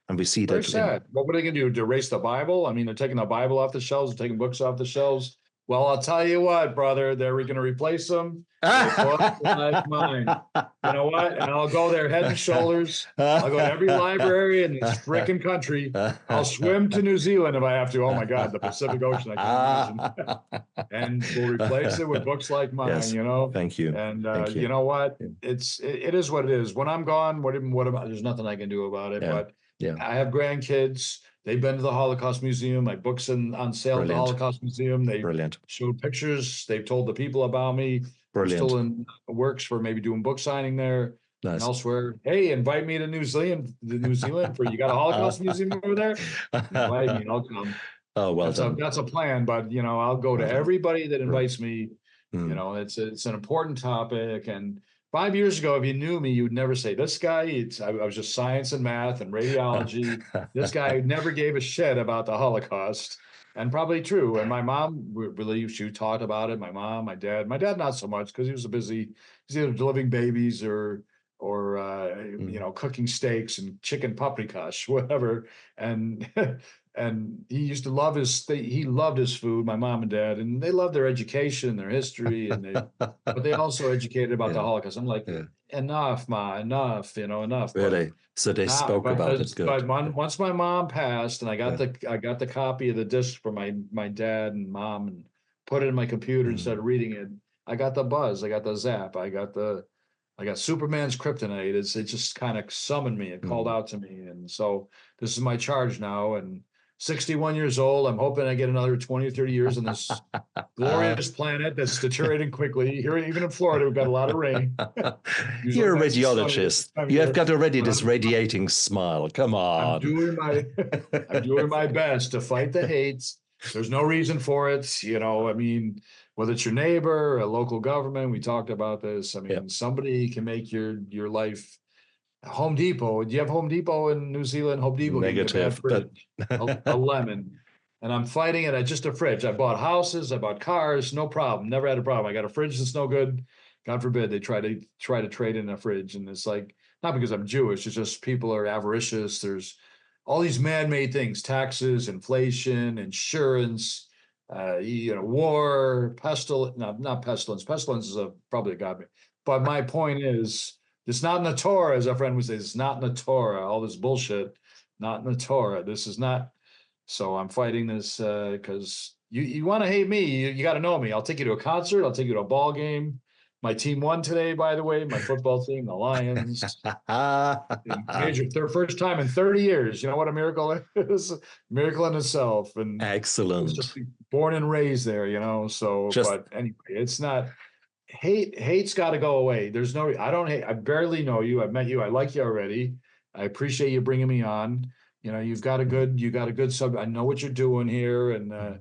And we see Very that sad. What are they going to do? To erase the Bible? I mean, they're taking the Bible off the shelves, they're taking books off the shelves. Well, I'll tell you what, brother, they're going to replace them with books like mine. You know what? And I'll go there head and shoulders. I'll go to every library in this frickin' country. I'll swim to New Zealand if I have to. Oh my God, the Pacific Ocean, I can't imagine. And we'll replace it with books like mine, Yes. you know? Thank you. And Thank you. you know what? It is what it is. When I'm gone, what about, there's nothing I can do about it. Yeah. But Yeah. I have grandkids. They've been to the Holocaust Museum. My book's on sale at the Holocaust Museum. They showed pictures. They've told the people about me. I'm still in works for maybe doing book signing there and elsewhere. Hey, invite me to New Zealand for you got a Holocaust Museum over there? Invite me, I'll come. Oh, well done. That's a plan, but you know, I'll go to everybody that invites me. You know, it's an important topic. And 5 years ago, if you knew me, you'd never say this guy. I was just science and math and radiology. This guy never gave a shit about the Holocaust, and probably true. And my mom really, she talked about it. My mom, my dad not so much because he was busy. He's either delivering babies or you know, cooking steaks and chicken paprikash, whatever. And and he used to love he loved his food, my mom and dad, and they loved their education, their history, and but they also educated about the Holocaust. I'm like, enough, Ma, enough, you know, enough. Really? But, so they spoke about it. Good. But once my mom passed, and I got the copy of the disc from my dad and mom, and put it in my computer and started reading it. I got the buzz, I got the zap, I got Superman's kryptonite. It just kind of summoned me. It called out to me. And so this is my charge now. And 61 years old. I'm hoping I get another 20 or 30 years on this glorious planet that's deteriorating quickly. Here, even in Florida, we've got a lot of rain. You're a radiologist. You have got already this radiating smile. Come on. I'm doing my best to fight the hates. There's no reason for it. You know, I mean, whether it's your neighbor, a local government, we talked about this. I mean, somebody can make your life. Home Depot. Do you have Home Depot in New Zealand? Home Depot. Negative, but a lemon. And I'm fighting it at just a fridge. I bought houses, I bought cars, no problem. Never had a problem. I got a fridge that's no good. God forbid they try to trade in a fridge. And it's like, not because I'm Jewish, it's just people are avaricious. There's all these man-made things, taxes, inflation, insurance, you know, war, pestilence, not pestilence. Pestilence is probably a god. But my point is, it's not in the Torah, as our friend would say. It's not in the Torah. All this bullshit, not in the Torah. This is not. So I'm fighting this because you want to hate me. You got to know me. I'll take you to a concert. I'll take you to a ball game. My team won today, by the way. My football team, the Lions. Their first time in 30 years. You know what a miracle is? Miracle in itself. And excellent. Just born and raised there, you know. So, but anyway, it's not. Hate's got to go away. There's no, I don't hate, I barely know you. I've met you. I like you already. I appreciate you bringing me on. You know, you got a good sub. I know what you're doing here. And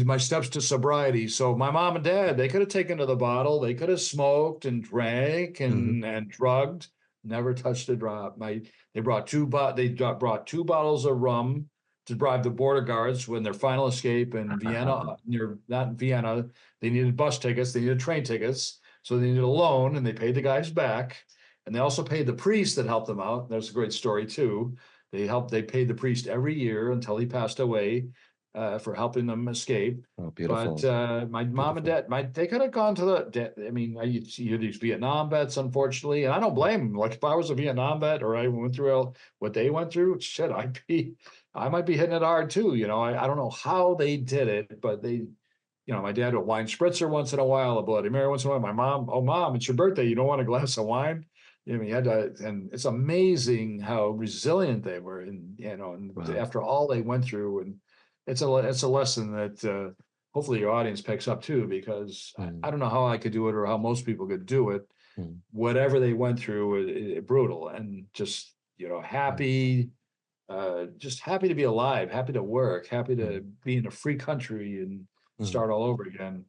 my steps to sobriety. So my mom and dad, they could have taken to the bottle. They could have smoked and drank and drugged, never touched a drop. They brought two bottles of rum to bribe the border guards when their final escape in Vienna, not Vienna, they needed bus tickets, they needed train tickets, so they needed a loan, and they paid the guys back. And they also paid the priest that helped them out. That's a great story too. They paid the priest every year until he passed away for helping them escape. Oh, beautiful. But my mom and dad, they could have gone to I mean, you hear these Vietnam vets, unfortunately, and I don't blame them. Like if I was a Vietnam vet or I went through what they went through, shit, I might be hitting it hard too. You know, I don't know how they did it, but they, you know, my dad would wine spritzer once in a while, a Bloody Mary once in a while. My mom, oh mom, it's your birthday. You don't want a glass of wine? You know, you had to, and it's amazing how resilient they were. And, you know, and after all they went through, and it's a lesson that hopefully your audience picks up too, because I don't know how I could do it or how most people could do it. Whatever they went through, brutal, and just, you know, happy just happy to be alive, happy to work, happy to be in a free country and start all over again.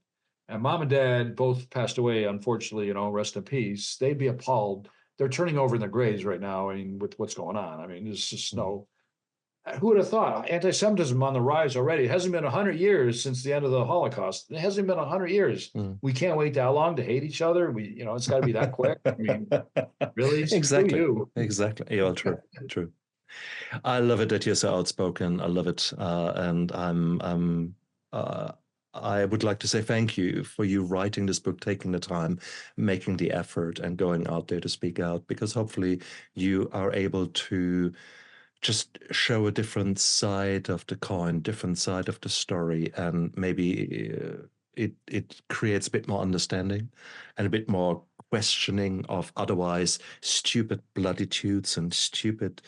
And mom and dad both passed away, unfortunately, you know, rest in peace. They'd be appalled. They're turning over in their graves right now. I mean, with what's going on. I mean, there's just no, who would have thought anti-Semitism on the rise already? It hasn't been 100 years since the end of the Holocaust. It hasn't been 100 years. We can't wait that long to hate each other. You know, it's got to be that quick. I mean, really? Exactly. Screw you. Exactly. Yeah, true. True. I love it that you're so outspoken. I love it, and I would like to say thank you for you writing this book, taking the time, making the effort, and going out there to speak out. Because hopefully, you are able to just show a different side of the coin, different side of the story, and maybe it creates a bit more understanding and a bit more questioning of otherwise stupid platitudes and stupid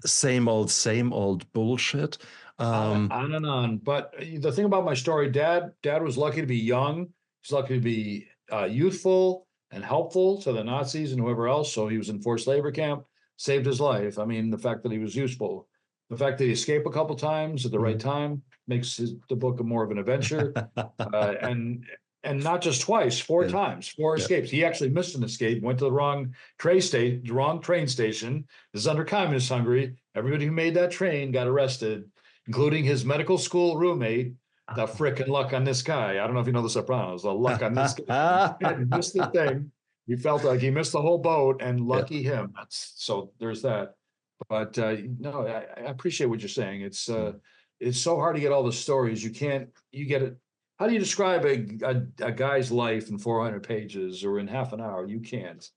same old bullshit. On and on. But the thing about my story, dad was lucky to be young. He's lucky to be youthful and helpful to the Nazis and whoever else. So he was in forced labor camp, saved his life. I mean, the fact that he was useful, the fact that he escaped a couple times at the right time makes the book more of an adventure. And not just twice, four times, four escapes. He actually missed an escape, went to the wrong train station. This is under communist Hungary. Everybody who made that train got arrested, including his medical school roommate. The frickin' luck on this guy. I don't know if you know the Sopranos. The luck on this guy. He missed the thing. He felt like he missed the whole boat, and lucky him. So there's that. But no, I appreciate what you're saying. It's so hard to get all the stories. You get it. How do you describe a guy's life in 400 pages or in half an hour? You can't.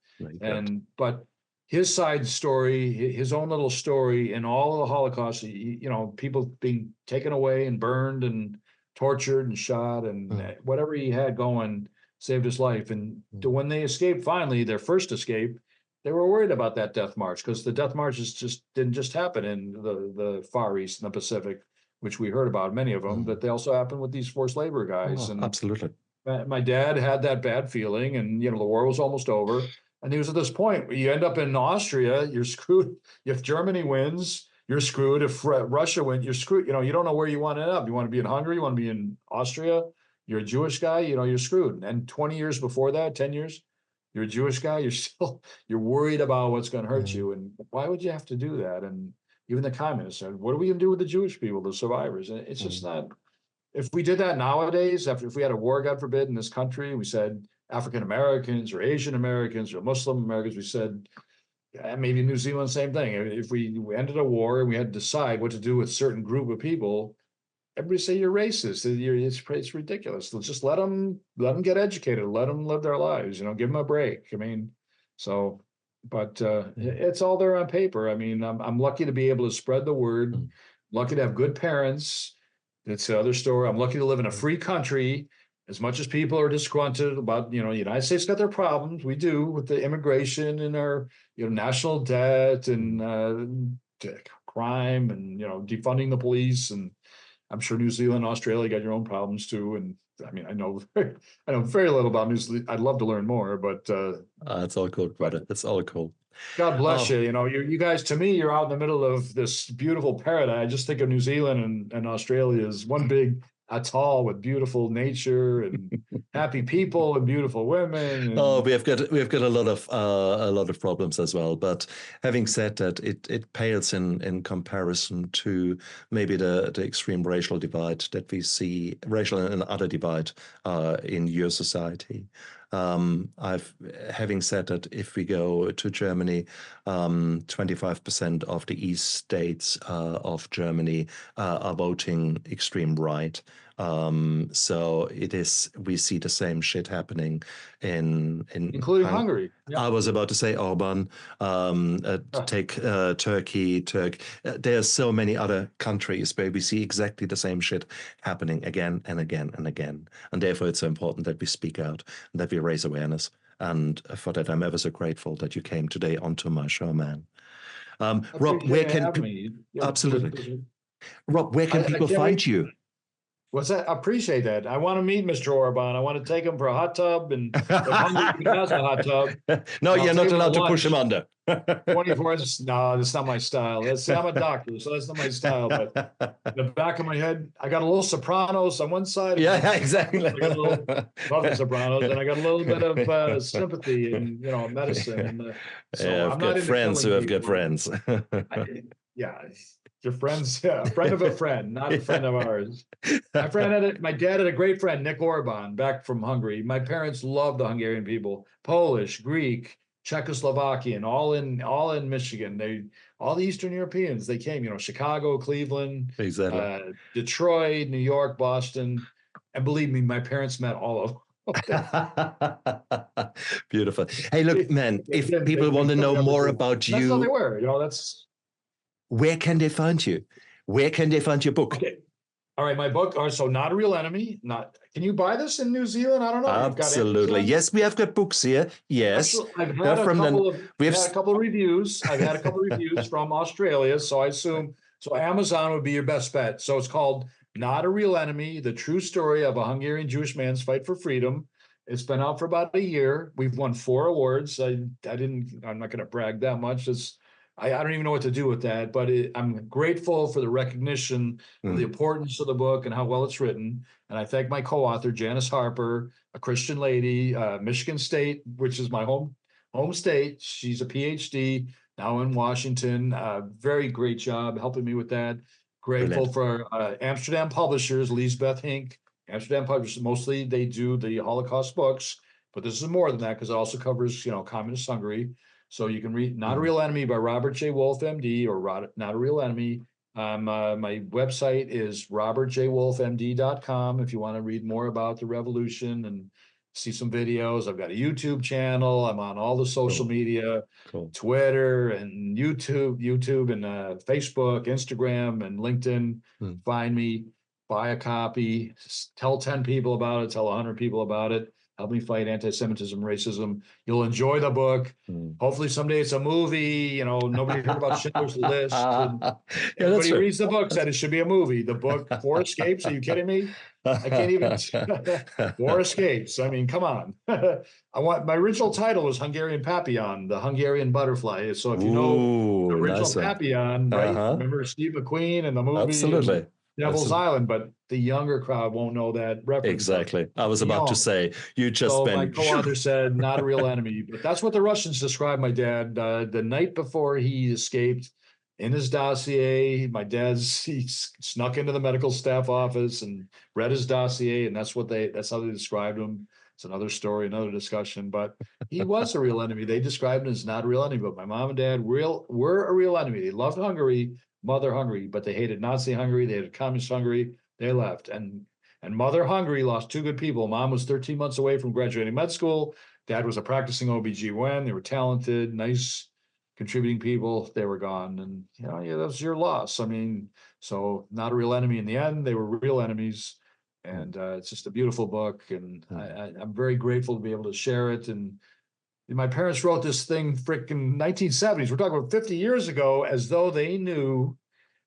But his side story, his own little story, and all of the Holocaust, you know, people being taken away and burned and tortured and shot and whatever he had going saved his life. And when they escaped, finally, their first escape, they were worried about that death march, because the death marches didn't just happen in the Far East and the Pacific, which we heard about, many of them, but they also happen with these forced labor guys. And absolutely. My dad had that bad feeling, and, you know, the war was almost over. And he was at this point where you end up in Austria, you're screwed. If Germany wins, you're screwed. If Russia wins, you're screwed. You know, you don't know where you want to end up. You want to be in Hungary, you want to be in Austria, you're a Jewish guy, you know, you're screwed. And 20 years before that, 10 years, you're a Jewish guy, you're worried about what's going to hurt you. And why would you have to do that? And even the communists said, what are we going to do with the Jewish people, the survivors? And it's just not, if we did that nowadays, if we had a war, God forbid, in this country, we said African Americans or Asian Americans or Muslim Americans, we said, maybe New Zealand, same thing. If we ended a war and we had to decide what to do with a certain group of people, everybody say you're racist. It's ridiculous. Let's just let them get educated, let them live their lives, you know, give them a break. I mean, so. But it's all there on paper. I mean, I'm lucky to be able to spread the word, lucky to have good parents. It's the other story. I'm lucky to live in a free country. As much as people are disgruntled about, you know, the United States got their problems. We do, with the immigration and our, you know, national debt and crime and, you know, defunding the police. And I'm sure New Zealand, Australia got your own problems too. And I mean, I know very little about New Zealand. I'd love to learn more, but it's all cool, brother. It's all cool. God bless you. You know, you guys, to me, you're out in the middle of this beautiful paradise. I just think of New Zealand and Australia as one big atoll with beautiful nature and happy people and beautiful women. And we have got a lot of problems as well. But having said that, it pales in comparison to maybe the extreme racial divide that we see, racial and other divide in your society. Having said that, if we go to Germany, 25% of the east states of Germany are voting extreme right. So we see the same shit happening in including Hungary. I was about to say Orban, take Turkey. There are so many other countries where we see exactly the same shit happening again and again and again. And therefore it's so important that we speak out and that we raise awareness. And for that, I'm ever so grateful that you came today onto my show, man. Rob, where can me? Absolutely. Rob, where can people find you? What's that? I appreciate that. I want to meet Mr. Orban. I want to take him for a hot tub, and if Hungary has a hot tub, No, I'll you're take not him allowed to to push him lunch. under. 24 hours. No, that's not my style. I'm a doctor, so that's not my style. But in the back of my head, I got a little Sopranos on one side. Yeah, exactly. I got a little love the Sopranos, and I got a little bit of sympathy and medicine. And so I've I'm not got into friends killing who have good people. friends. Yeah, your friends, yeah, a friend of a friend, not a friend of ours. My dad had a great friend, Nick Orban, back from Hungary. My parents loved the Hungarian people, Polish, Greek, Czechoslovakian, all in Michigan. All the Eastern Europeans, they came, Chicago, Cleveland, Exactly. Detroit, New York, Boston. And believe me, my parents met all of them. Beautiful. Hey, look, man, if people want to know more about That's how they you, were, that's. where can they find you? Where can they find your book? Okay. All right, my book. So Not a Real Enemy. Can you buy this in New Zealand? I don't know. You've got Absolutely. Amazon? Yes, we have got books here. Yes. Actually, I've had a couple of reviews. I've had a couple of reviews from Australia, so I assume Amazon would be your best bet. So it's called Not a Real Enemy: The True Story of a Hungarian Jewish Man's Fight for Freedom. It's been out for about a year. We've won 4 awards. I'm not going to brag that much. I don't even know what to do with that, but I'm grateful for the recognition of the importance of the book and how well it's written. And I thank my co-author, Janice Harper, a Christian lady, Michigan State, which is my home state. She's a PhD now in Washington. Very great job helping me with that. Grateful for Amsterdam Publishers, Lisbeth Hink. Amsterdam Publishers, mostly they do the Holocaust books, but this is more than that because it also covers, communist Hungary. So you can read Not a Real Enemy by Robert J. Wolf, MD, or Not a Real Enemy. My website is robertjwolfmd.com if you want to read more about the revolution and see some videos. I've got a YouTube channel. I'm on all the social media, Twitter and YouTube and Facebook, Instagram, and LinkedIn. Find me, buy a copy, tell 10 people about it, tell 100 people about it. Help me fight anti-Semitism, racism. You'll enjoy the book. Hopefully someday it's a movie. Nobody heard about Schindler's List. Everybody reads the book, said it should be a movie. The book, 4 Escapes. Are you kidding me? I can't even. 4 Escapes. I mean, come on. My original title was Hungarian Papillon, the Hungarian butterfly. So if you know the original Papillon, right? Remember Steve McQueen and the movie? Absolutely. Devil's Island, but the younger crowd won't know that reference. Exactly. I was about to say, you just so my co-author said, Not a Real Enemy. But that's what the Russians described my dad. The night before he escaped, in his dossier, he snuck into the medical staff office and read his dossier, and that's how they described him. It's another story, another discussion, but he was a real enemy. They described him as not a real enemy, but my mom and dad were a real enemy. They loved Hungary, Mother Hungary, but they hated Nazi Hungary, they hated Communist Hungary. They left, and Mother Hungary lost 2 good people. Mom was 13 months away from graduating med school. Dad was a practicing OBGYN. They were talented, nice, contributing people. They were gone, and that was your loss. I mean, so not a real enemy in the end. They were real enemies, and it's just a beautiful book, and I'm very grateful to be able to share it. And my parents wrote this thing freaking 1970s. We're talking about 50 years ago, as though they knew,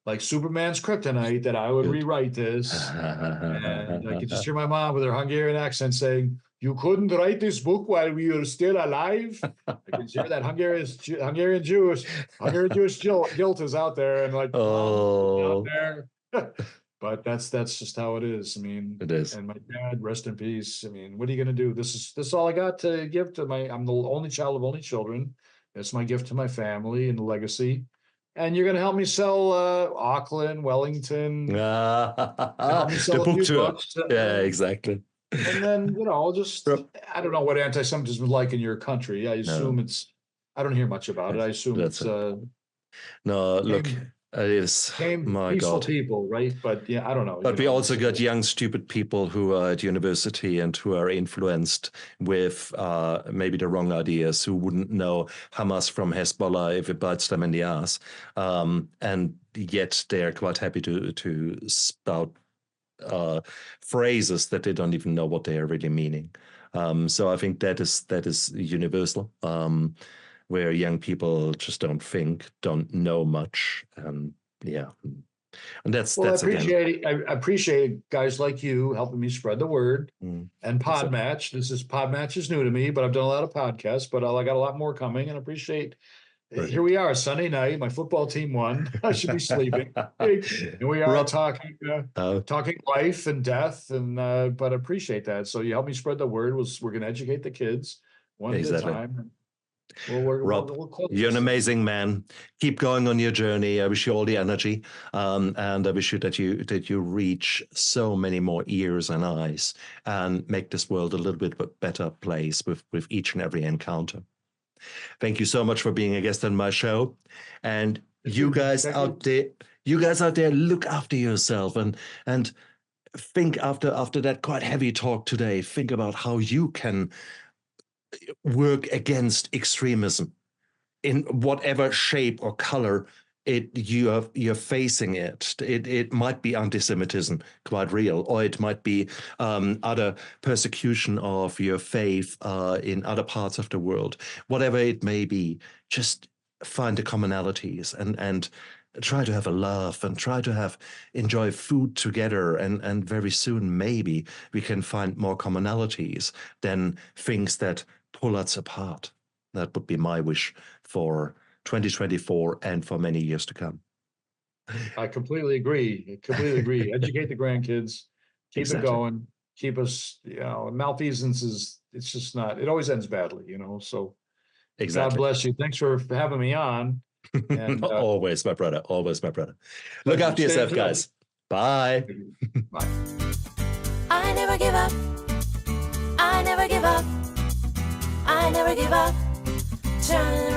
like Superman's kryptonite, that I would rewrite this. And I could just hear my mom with her Hungarian accent saying, "You couldn't write this book while we were still alive." I could hear that Hungarian Jewish guilt is out there, and like, out there. But that's just how it is. I mean, it is. And my dad, rest in peace. I mean, what are you going to do? This is all I got to give to I'm the only child of only children. It's my gift to my family and legacy. And you're going to help me sell Auckland, Wellington. Help me sell the book tour. Books. Yeah, exactly. And then, I don't know what anti-Semitism is like in your country. I assume I don't hear much about it. I assume it's no, look, it is my peaceful God. people, right? But yeah, I don't know. But we also got young, stupid people who are at university and who are influenced with maybe the wrong ideas, who wouldn't know Hamas from Hezbollah if it bites them in the ass. And yet they're quite happy to spout phrases that they don't even know what they are really meaning. So I think that is universal. Where young people just don't know much, and And that's Well, again. I appreciate guys like you helping me spread the word. Mm, And exactly. Podmatch is new to me, but I've done a lot of podcasts, but I got a lot more coming, and appreciate. Here Brilliant. we are, Sunday night. My football team won. I should be sleeping. And we are Rob, talking life and death, and but I appreciate that. So you help me spread the word. We're going to educate the kids one at a exactly. time. Rob, We'll close you're an this. amazing man. Keep going on your journey. I wish you all the energy, and I wish you that you reach so many more ears and eyes, and make this world a little bit better place with each and every encounter. Thank you so much for being a guest on my show, and you guys out there, look after yourself and think after that quite heavy talk today. Think about how you can work against extremism in whatever shape or color you're facing it. It might be antisemitism, quite real, or it might be other persecution of your faith in other parts of the world. Whatever it may be, just find the commonalities and try to have a laugh and try to enjoy food together, and very soon maybe we can find more commonalities than things that pull us apart. That would be my wish for 2024 and for many years to come. I completely agree. Educate the grandkids, keep Exactly. it going, keep us, malfeasance it's just not, it always ends badly, so Exactly. God bless you. Thanks for having me on. And Always, my brother. Always, my brother. Look after yourself, guys. Bye. Bye. I never give up. I never give up. I never give up. Turn